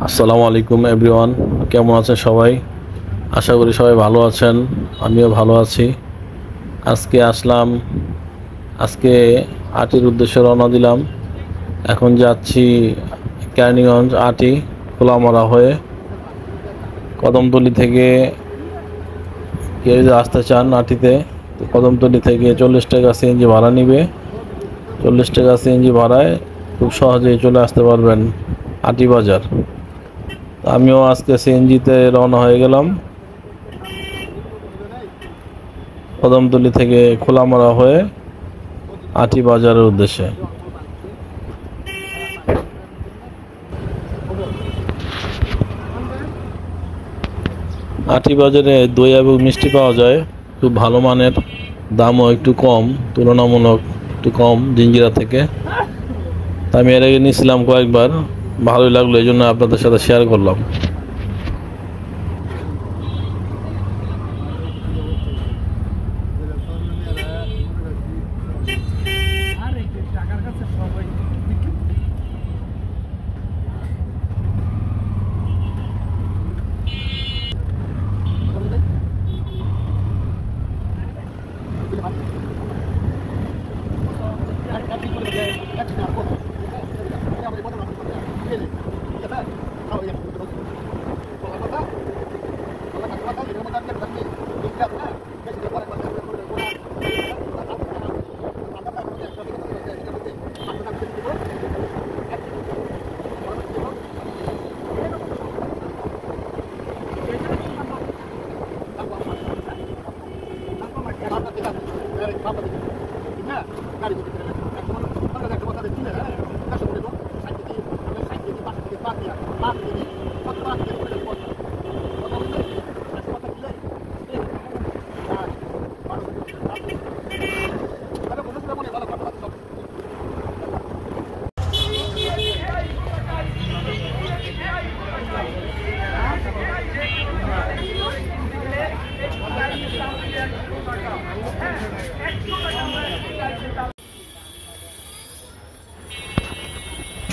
আসসালামু আলাইকুম এভরিওয়ান, কেমন আছেন সবাই? আশা করি সবাই ভালো আছেন। আমিও ভালো আছি। আজকে আটির উদ্দেশ্যে রওনা দিলাম। এখন যাচ্ছি কেরানীগঞ্জ আটি খোলামারা হয়ে। কদমতলী থেকে কেউ যদি আসতে চান আটিতে, তো কদমতলী থেকে 40 টাকা সিএনজি ভাড়া নিবে। 40 টাকা সিএনজি ভাড়ায় খুব সহজেই চলে আসতে পারবেন আটি বাজার। আমিও আজকে সিএনজিতে রওনা হয়ে গেলাম কদমতলী থেকে খোলামারা হয়ে আটি বাজারের উদ্দেশ্যে। আটি বাজারে দই এবং মিষ্টি পাওয়া যায়, খুব ভালো মানের, দামও একটু কম, তুলনামূলক একটু কম জিঞ্জিরা থেকে। আমি এর আগে নিয়েছিলাম কয়েকবার, ভালোই লাগলো, এই জন্য আপনাদের সাথে শেয়ার করলাম।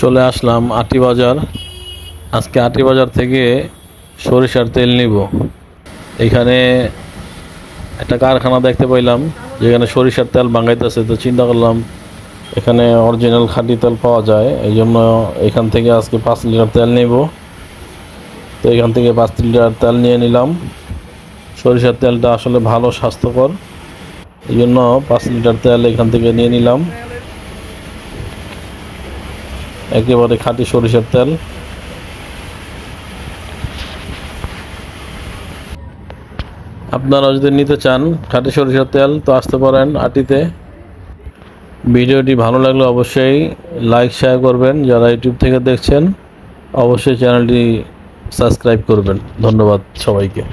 চলে আসলাম আটি বাজার। আজকে আটি বাজার থেকে সরিষার তেল নিব। এখানে একটা কারখানা দেখতে পাইলাম যেখানে সরিষার তেল বাঙাইতেছে, তো চিন্তা করলাম এখানে অরিজিনাল খাঁটি তেল পাওয়া যায়, এই জন্য এখান থেকে আজকে 5 লিটার তেল নেব। তো এখান থেকে 5 লিটার তেল নিয়ে নিলাম। সরিষার তেলটা আসলে ভালো, স্বাস্থ্যকর, এই জন্য 5 লিটার তেল এখান থেকে নিয়ে নিলাম, একেবারে খাঁটি সরিষার তেল। আপনারা যদি নিতে চান খাঁটি সরিষার তেল, তো আসতে পারেন আটিতে। ভিডিওটি ভালো লাগলে অবশ্যই লাইক শেয়ার করবেন। যারা ইউটিউব থেকে দেখছেন অবশ্যই চ্যানেলটি সাবস্ক্রাইব করবেন। ধন্যবাদ সবাইকে।